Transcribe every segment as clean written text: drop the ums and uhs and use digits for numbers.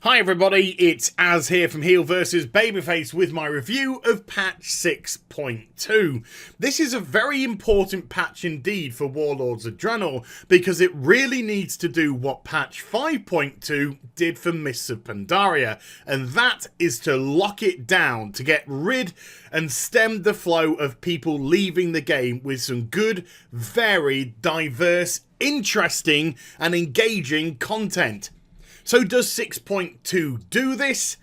Hi everybody, it's Az here from HeelvsBabyface with my review of patch 6.2. This is a very important patch indeed for Warlords of Draenor because it really needs to do what patch 5.2 did for Mists of Pandaria, and that is to lock it down, to get rid and stem the flow of people leaving the game with some good, varied, diverse, interesting and engaging content. So does 6.2 do this?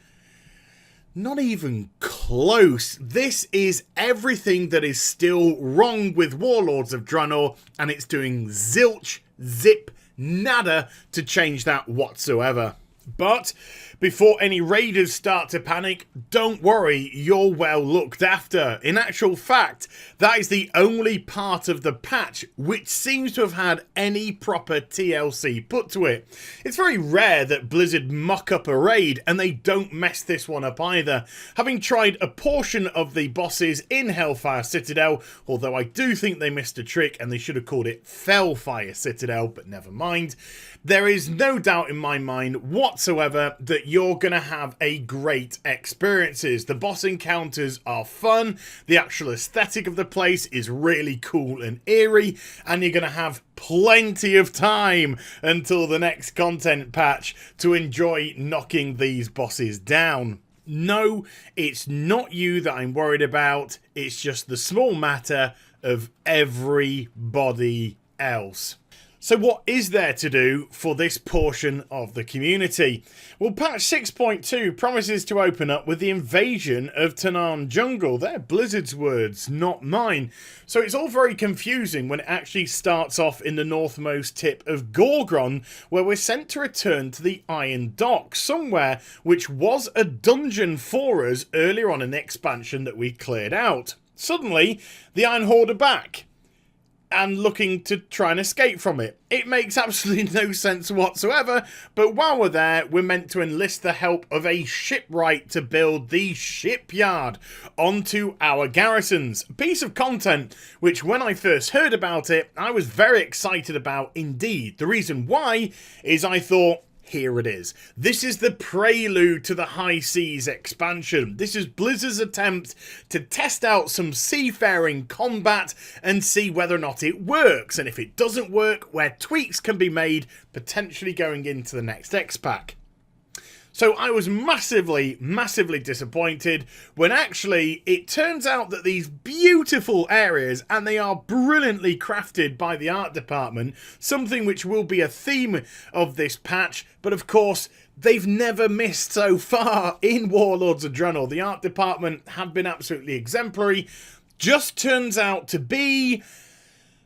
Not even close. This is everything that is still wrong with Warlords of Draenor, and it's doing zilch, zip, nada to change that whatsoever. But before any raiders start to panic, don't worry, you're well looked after. In actual fact, that is the only part of the patch which seems to have had any proper TLC put to it. It's very rare that Blizzard muck up a raid and they don't mess this one up either. Having tried a portion of the bosses in Hellfire Citadel, although I do think they missed a trick and they should have called it Fellfire Citadel, but never mind. There is no doubt in my mind whatsoever that you're going to have a great experiences. The boss encounters are fun, the actual aesthetic of the place is really cool and eerie, and you're going to have plenty of time until the next content patch to enjoy knocking these bosses down. No, it's not you that I'm worried about, it's just the small matter of everybody else. So what is there to do for this portion of the community? Well, patch 6.2 promises to open up with the invasion of Tanaan Jungle. They're Blizzard's words, not mine. So it's all very confusing when it actually starts off in the northmost tip of Gorgon, where we're sent to return to the Iron Dock, somewhere which was a dungeon for us earlier on in the expansion that we cleared out. Suddenly, the Iron Horde are back and looking to try and escape from it. It makes absolutely no sense whatsoever, but while we're there, we're meant to enlist the help of a shipwright to build the Shipyard onto our garrisons. A piece of content which, when I first heard about it, I was very excited about indeed. The reason why is I thought, here it is. This is the prelude to the High Seas expansion. This is Blizzard's attempt to test out some seafaring combat and see whether or not it works. And if it doesn't work, where tweaks can be made, potentially going into the next X-Pack. So I was massively disappointed when actually it turns out that these beautiful areas, and they are brilliantly crafted by the art department, something which will be a theme of this patch, but of course they've never missed so far in Warlords of Draenor. The art department have been absolutely exemplary. Just turns out to be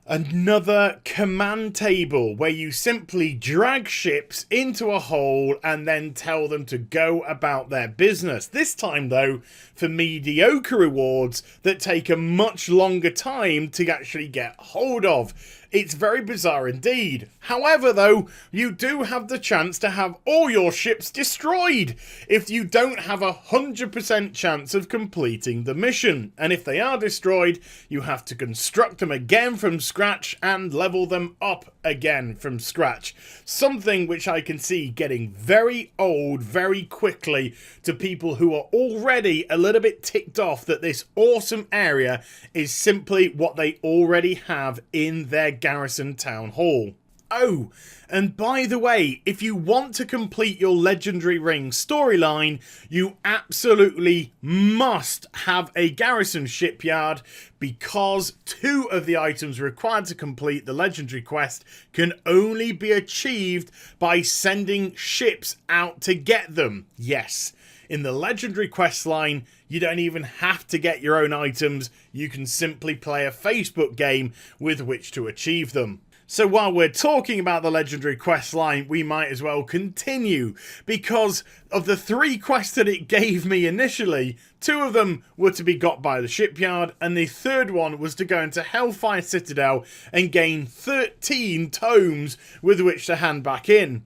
another command table where you simply drag ships into a hole and then tell them to go about their business. This time, though, for mediocre rewards that take a much longer time to actually get hold of. It's very bizarre indeed. However, though, you do have the chance to have all your ships destroyed if you don't have 100% chance of completing the mission. And if they are destroyed, you have to construct them again from scratch and level them up again from scratch. Something which I can see getting very old very quickly to people who are already a little bit ticked off that this awesome area is simply what they already have in their garrison town hall. Oh, and by the way, if you want to complete your Legendary Ring storyline, you absolutely must have a garrison shipyard, because 2 of the items required to complete the Legendary quest can only be achieved by sending ships out to get them. Yes, in the Legendary quest line, you don't even have to get your own items, you can simply play a Facebook game with which to achieve them. So while we're talking about the Legendary quest line, we might as well continue, because of the 3 quests that it gave me initially, 2 of them were to be got by the Shipyard, and the 3rd one was to go into Hellfire Citadel and gain 13 tomes with which to hand back in.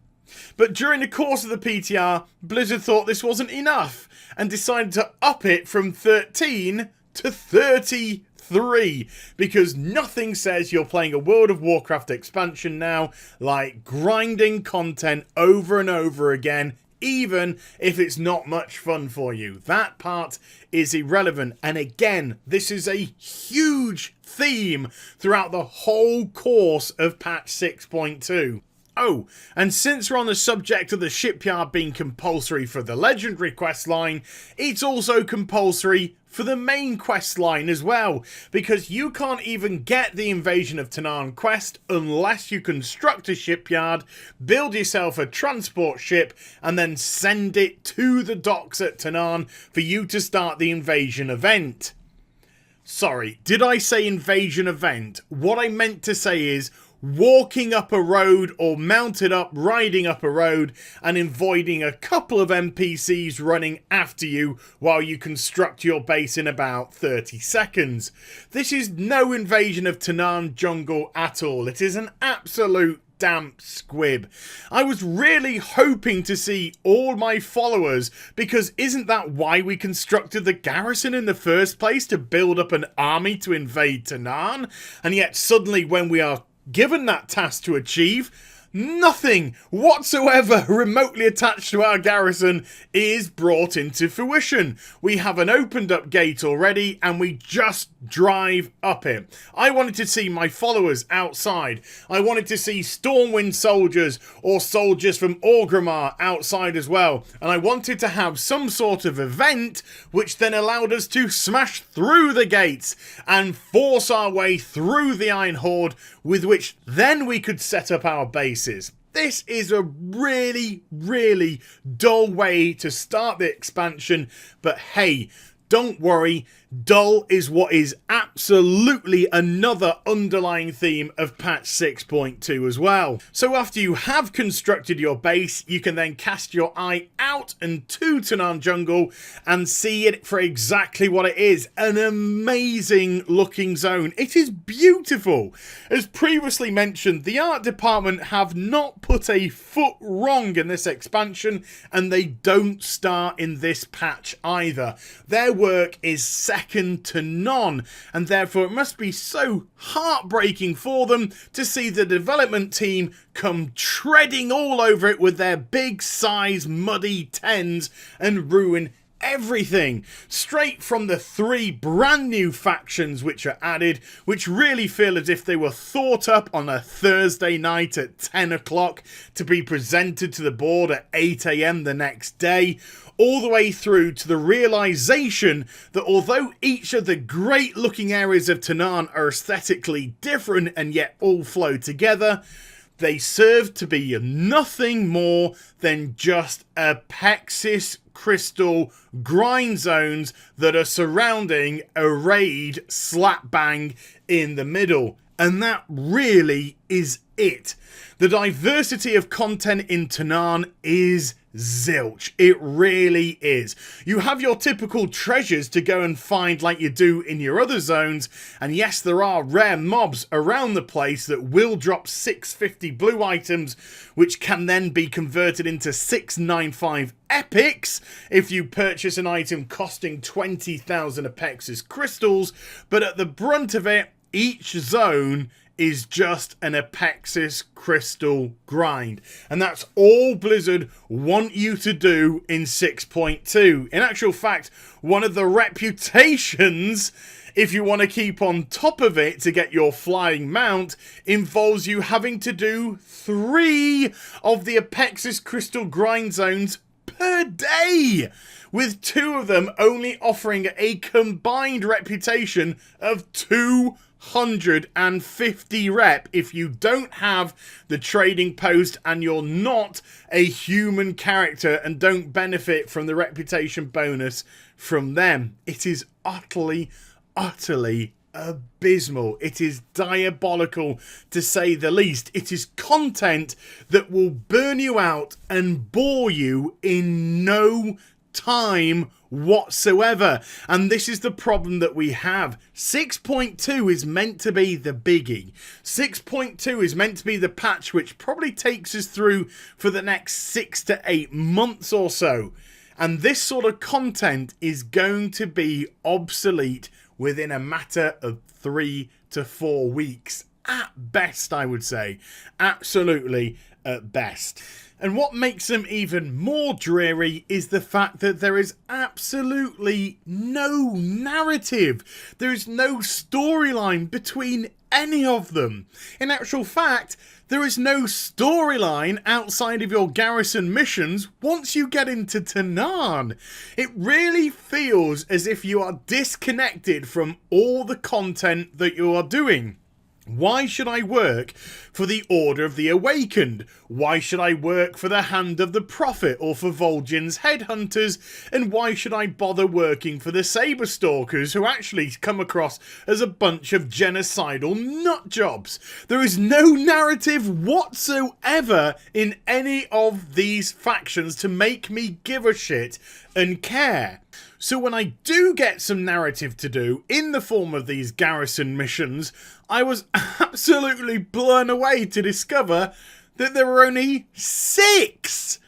But during the course of the PTR, Blizzard thought this wasn't enough and decided to up it from 13 to 33, because nothing says you're playing a World of Warcraft expansion now like grinding content over and over again even if it's not much fun for you. That part is irrelevant. And again, this is a huge theme throughout the whole course of patch 6.2. Oh, and since we're on the subject of the Shipyard being compulsory for the Legendary quest line, it's also compulsory for the main quest line as well, because you can't even get the Invasion of Tanaan quest unless you construct a shipyard, build yourself a transport ship, and then send it to the docks at Tanaan for you to start the invasion event. Sorry, did I say invasion event? What I meant to say is walking up a road or mounted up, riding up a road and avoiding a couple of NPCs running after you while you construct your base in about 30 seconds. This is no Invasion of Tanaan jungle at all. It is an absolute damp squib. I was really hoping to see all my followers, because isn't that why we constructed the garrison in the first place, to build up an army to invade Tanaan? And yet suddenly when we are given that task to achieve, nothing whatsoever remotely attached to our garrison is brought into fruition. We have an opened up gate already and we just drive up it. I wanted to see my followers outside. I wanted to see Stormwind soldiers or soldiers from Orgrimmar outside as well. And I wanted to have some sort of event which then allowed us to smash through the gates and force our way through the Iron Horde, with which then we could set up our bases. This is a really, really dull way to start the expansion, but hey, don't worry, dull is what is absolutely another underlying theme of patch 6.2 as well. So after you have constructed your base, you can then cast your eye out and to Tanaan Jungle and see it for exactly what it is, an amazing looking zone. It is beautiful. As previously mentioned, the art department have not put a foot wrong in this expansion, and they don't start in this patch either. Their work is second to none, and therefore it must be so heartbreaking for them to see the development team come treading all over it with their big size muddy tens and ruin everything. Straight from the 3 brand new factions which are added, which really feel as if they were thought up on a Thursday night at 10 o'clock to be presented to the board at 8 AM the next day, all the way through to the realization that although each of the great looking areas of Tanaan are aesthetically different and yet all flow together, they serve to be nothing more than just Apexis crystal grind zones that are surrounding a raid slap bang in the middle. And that really is it. The diversity of content in Tanaan is zilch. It really is. You have your typical treasures to go and find like you do in your other zones, and yes, there are rare mobs around the place that will drop 650 blue items, which can then be converted into 695 epics if you purchase an item costing 20,000 Apexis crystals, but at the brunt of it, each zone is just an Apexis crystal grind. And that's all Blizzard want you to do in 6.2. In actual fact, one of the reputations, if you want to keep on top of it to get your flying mount, involves you having to do 3 of the Apexis crystal grind zones per day, with 2 of them only offering a combined reputation of 250 rep if you don't have the trading post and you're not a human character and don't benefit from the reputation bonus from them. It is utterly abysmal. It is diabolical, to say the least. It is content that will burn you out and bore you in no time whatsoever. And this is the problem that we have. 6.2 is meant to be the biggie. 6.2 is meant to be the patch which probably takes us through for the next 6 to 8 months or so. And this sort of content is going to be obsolete within a matter of 3 to 4 weeks. At best, I would say. Absolutely at best. And what makes them even more dreary is the fact that there is absolutely no narrative. There is no storyline between any of them. In actual fact, there is no storyline outside of your garrison missions once you get into Tanaan. It really feels as if you are disconnected from all the content that you are doing. Why should I work for the Order of the Awakened? Why should I work for the Hand of the Prophet or for Vol'jin's Headhunters? And why should I bother working for the Saberstalkers, who actually come across as a bunch of genocidal nutjobs? There is no narrative whatsoever in any of these factions to make me give a shit and care. So when I do get some narrative to do in the form of these garrison missions, I was absolutely blown away to discover that there were only six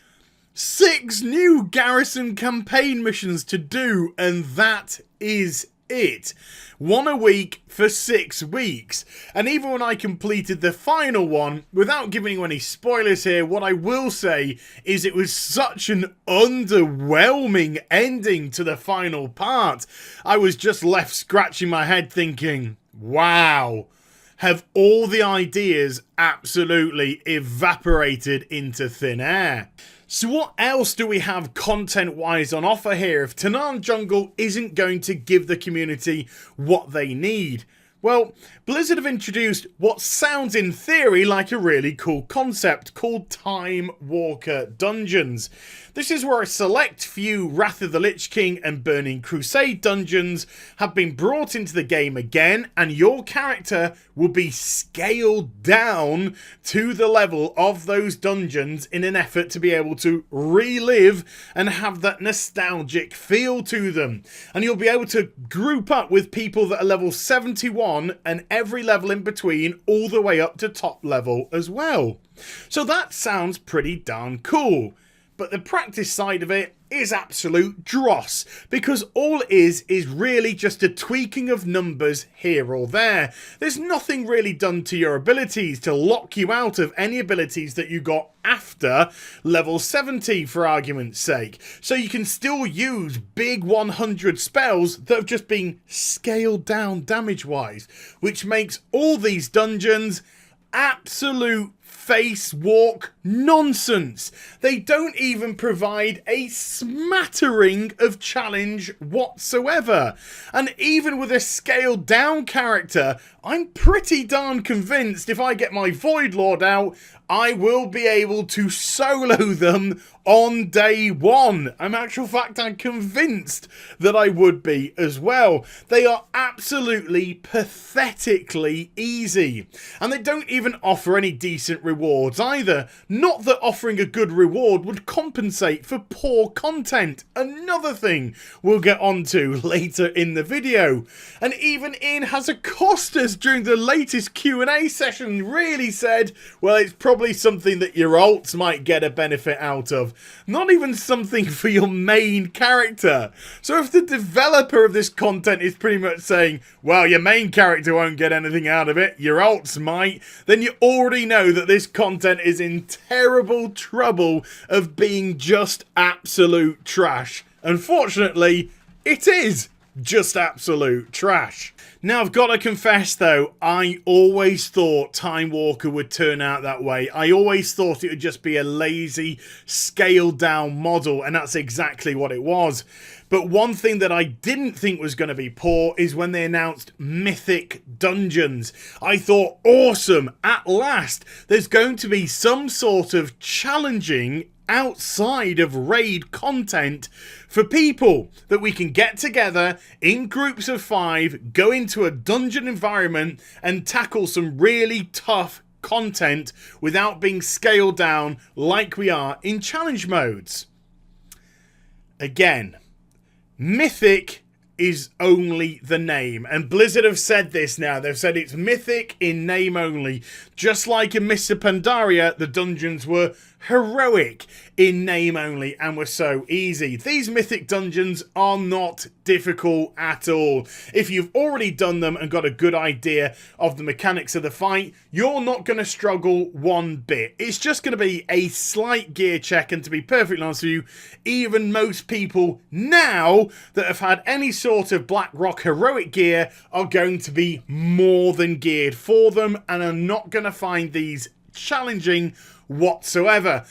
new garrison campaign missions to do, and that is it. One a week for 6 weeks. And even when I completed the final one, without giving you any spoilers here, what I will say is it was such an underwhelming ending to the final part. I was just left scratching my head thinking, wow, have all the ideas absolutely evaporated into thin air? So what else do we have content-wise on offer here if Tanaan Jungle isn't going to give the community what they need? Well, Blizzard have introduced what sounds in theory like a really cool concept called Time Walker Dungeons. This is where a select few Wrath of the Lich King and Burning Crusade dungeons have been brought into the game again, and your character will be scaled down to the level of those dungeons in an effort to be able to relive and have that nostalgic feel to them. And you'll be able to group up with people that are level 71 and every level in between, all the way up to top level as well. So that sounds pretty darn cool. But the practice side of it is absolute dross, because all it is really just a tweaking of numbers here or there. There's nothing really done to your abilities to lock you out of any abilities that you got after level 70, for argument's sake. So you can still use big 100 spells that have just been scaled down damage-wise, which makes all these dungeons absolute face walk nonsense. They don't even provide a smattering of challenge whatsoever. And even with a scaled down character, I'm pretty darn convinced if I get my Void Lord out, I will be able to solo them on day one. In actual fact, I'm convinced that I would be as well. They are absolutely pathetically easy. And they don't even offer any decent rewards either. Not that offering a good reward would compensate for poor content. Another thing we'll get onto later in the video. And even Ian Hazakostas during the latest Q&A session really said, well, it's probably something that your alts might get a benefit out of. Not even something for your main character. So if the developer of this content is pretty much saying, well, your main character won't get anything out of it, your alts might, then you already know that this content is in terrible trouble of being just absolute trash. Unfortunately, it is just absolute trash. Now, I've got to confess, though, I always thought Time Walker would turn out that way. I always thought it would just be a lazy, scaled-down model, and that's exactly what it was. But one thing that I didn't think was going to be poor is when they announced Mythic Dungeons. I thought, awesome, at last, there's going to be some sort of challenging outside of raid content for people that we can get together in groups of 5, go into a dungeon environment and tackle some really tough content without being scaled down like we are in challenge modes. Again, Mythic is only the name, and Blizzard have said this now. They've said it's Mythic in name only. Just like in Mr. Pandaria, the dungeons were heroic in name only and were so easy. These mythic dungeons are not difficult at all. If you've already done them and got a good idea of the mechanics of the fight, you're not going to struggle one bit. It's just going to be a slight gear check, and to be perfectly honest with you, even most people now that have had any sort of Blackrock heroic gear are going to be more than geared for them and are not going to find these challenging whatsoever.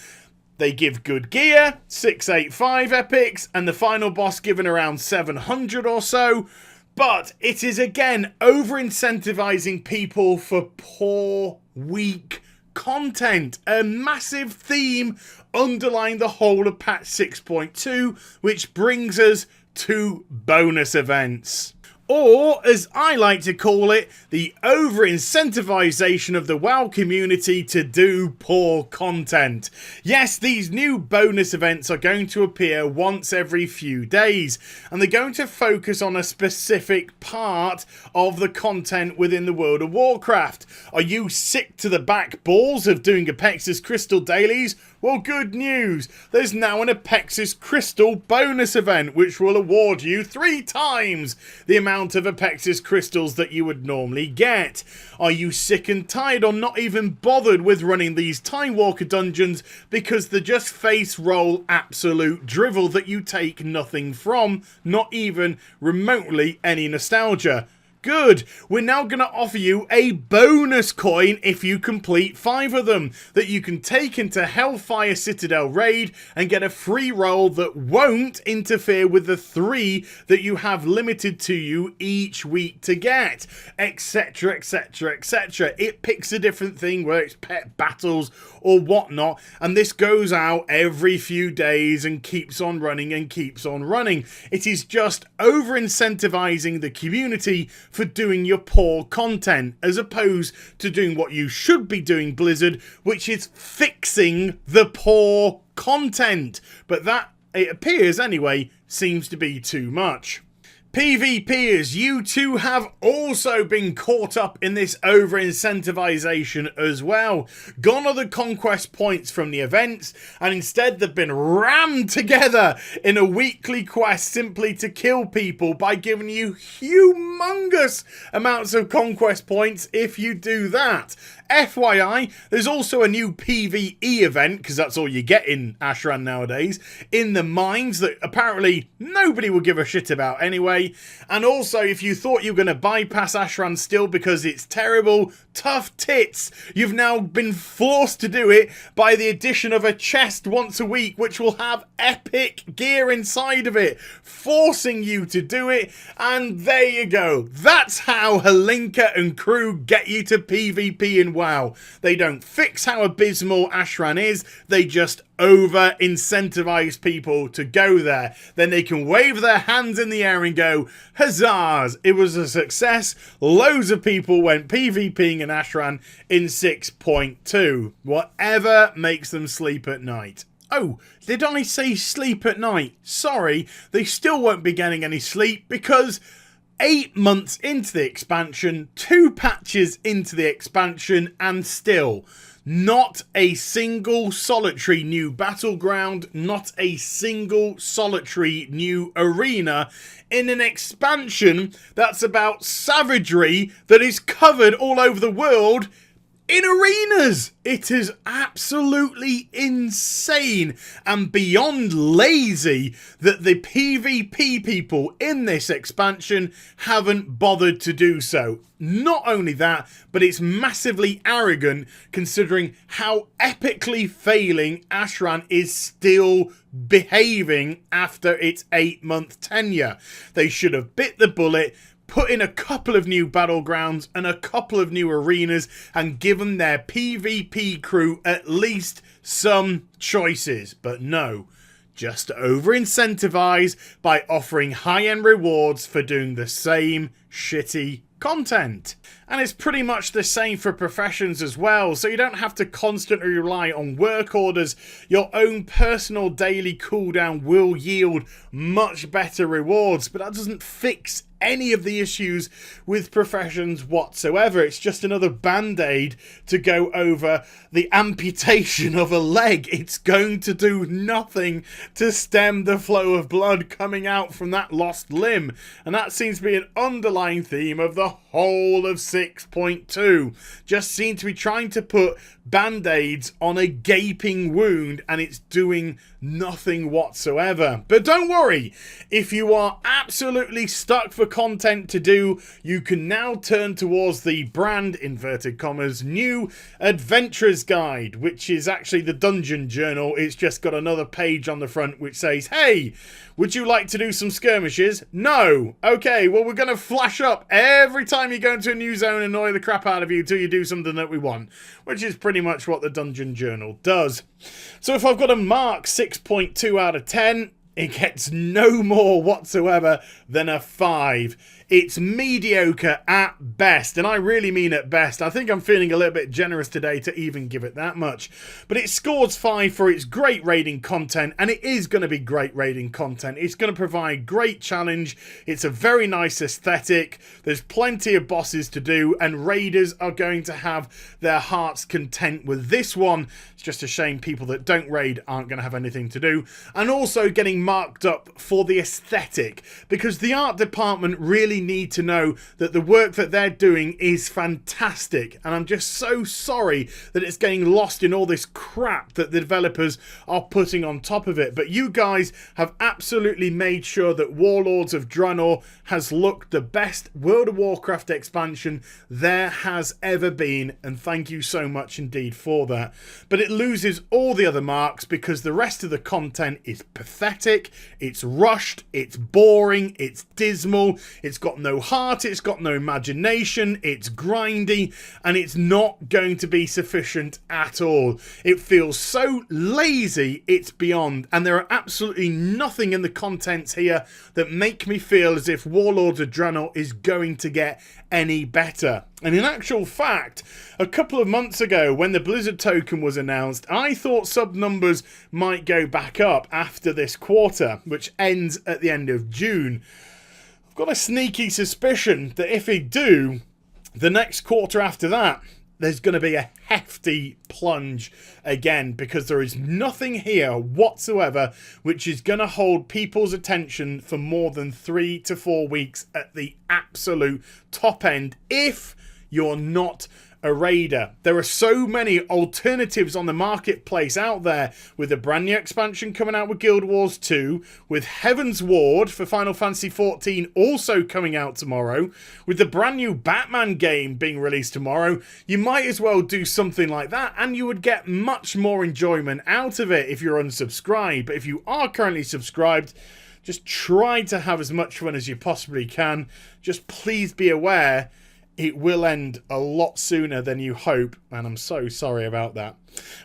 They give good gear, 685 epics, and the final boss given around 700 or so. But it is again over-incentivizing people for poor, weak content. A massive theme underlying the whole of patch 6.2, which brings us to bonus events. Or, as I like to call it, the over-incentivization of the WoW community to do poor content. Yes, these new bonus events are going to appear once every few days, and they're going to focus on a specific part of the content within the World of Warcraft. Are you sick to the back balls of doing Apexis Crystal dailies? Well, good news. There's now an Apexis Crystal bonus event, which will award you 3 times the amount of Apexis Crystals that you would normally get. Are you sick and tired or not even bothered with running these Time Walker dungeons because they're just face roll absolute drivel that you take nothing from, not even remotely any nostalgia? Good. We're now going to offer you a bonus coin if you complete 5 of them that you can take into Hellfire Citadel Raid and get a free roll that won't interfere with the 3 that you have limited to you each week to get, etc, etc, etc. It picks a different thing, whether it's pet battles or whatnot, and this goes out every few days and keeps on running and keeps on running. It is just over incentivizing the community for doing your poor content, as opposed to doing what you should be doing, Blizzard, which is fixing the poor content. But that, it appears anyway, seems to be too much. PvPers, you too have also been caught up in this over-incentivization as well. Gone are the conquest points from the events, and instead they've been rammed together in a weekly quest simply to kill people by giving you humongous amounts of conquest points if you do that. FYI, there's also a new PvE event, because that's all you get in Ashran nowadays, in the mines that apparently nobody will give a shit about anyway. And also, if you thought you were going to bypass Ashran still because it's terrible, tough tits. You've now been forced to do it by the addition of a chest once a week, which will have epic gear inside of it, forcing you to do it. And there you go. That's how Halinka and crew get you to PvP in WoW. They don't fix how abysmal Ashran is, they just over-incentivize people to go there. Then they can wave their hands in the air and go, huzzahs, it was a success. Loads of people went PvPing in Ashran in 6.2. Whatever makes them sleep at night. Oh, did I say sleep at night? Sorry, they still won't be getting any sleep because 8 months into the expansion, 2 patches into the expansion, and still not a single solitary new battleground, not a single solitary new arena in an expansion that's about savagery that is covered all over the world in arenas. It is absolutely insane and beyond lazy that the PvP people in this expansion haven't bothered to do so. Not only that, but it's massively arrogant considering how epically failing Ashran is still behaving after its 8-month tenure. They should have bit the bullet, put in a couple of new battlegrounds and a couple of new arenas and given their PvP crew at least some choices. But no, just over-incentivize by offering high-end rewards for doing the same shitty content. And it's pretty much the same for professions as well, so you don't have to constantly rely on work orders. Your own personal daily cooldown will yield much better rewards, but that doesn't fix any of the issues with professions whatsoever. It's just another band-aid to go over the amputation of a leg. It's going to do nothing to stem the flow of blood coming out from that lost limb. And that seems to be an underlying theme of the whole of 6.2. Just seem to be trying to put band-aids on a gaping wound, and it's doing nothing whatsoever. But don't worry, if you are absolutely stuck for content to do, you can now turn towards the brand, inverted commas, new Adventurer's Guide, which is actually the Dungeon Journal. It's just got another page on the front which says, hey, would you like to do some skirmishes? No. Okay, well, we're going to flash up every time you go into a new zone and annoy the crap out of you till you do something that we want, which is pretty much what the Dungeon Journal does. So if I've got to mark 6.2 out of 10, it gets no more whatsoever than a 5. It's mediocre at best, and I really mean at best. I think I'm feeling a little bit generous today to even give it that much. But it scores 5 for its great raiding content, and it is going to be great raiding content. It's going to provide great challenge. It's a very nice aesthetic. There's plenty of bosses to do, and raiders are going to have their heart's content with this one. It's just a shame people that don't raid aren't going to have anything to do. And also getting marked up for the aesthetic, because the art department really need to know that the work that they're doing is fantastic, and I'm just so sorry that it's getting lost in all this crap that the developers are putting on top of it. But you guys have absolutely made sure that Warlords of Draenor has looked the best World of Warcraft expansion there has ever been, and thank you so much indeed for that. But it loses all the other marks because the rest of the content is pathetic, it's rushed, it's boring, it's dismal, it's got no heart, it's got no imagination, it's grindy, and it's not going to be sufficient at all. It feels so lazy, it's beyond, and there are absolutely nothing in the contents here that make me feel as if Warlords of Draenor is going to get any better. And in actual fact, a couple of months ago when the Blizzard token was announced, I thought sub numbers might go back up after this quarter, which ends at the end of June. I've got a sneaky suspicion that if they do, the next quarter after that, there's going to be a hefty plunge again, because there is nothing here whatsoever which is going to hold people's attention for more than 3 to 4 weeks at the absolute top end if you're not a raider. There are so many alternatives on the marketplace out there, with the brand new expansion coming out with Guild Wars 2, with Heaven's Ward for Final Fantasy XIV also coming out tomorrow, with the brand new Batman game being released tomorrow. You might as well do something like that, and you would get much more enjoyment out of it if you're unsubscribed. But if you are currently subscribed, just try to have as much fun as you possibly can. Just please be aware it will end a lot sooner than you hope, and I'm so sorry about that.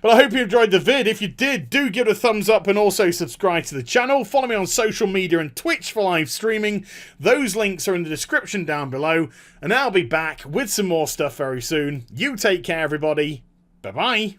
But I hope you enjoyed the vid. If you did, do give it a thumbs up and also subscribe to the channel. Follow me on social media and Twitch for live streaming. Those links are in the description down below, and I'll be back with some more stuff very soon. You take care, everybody. Bye-bye.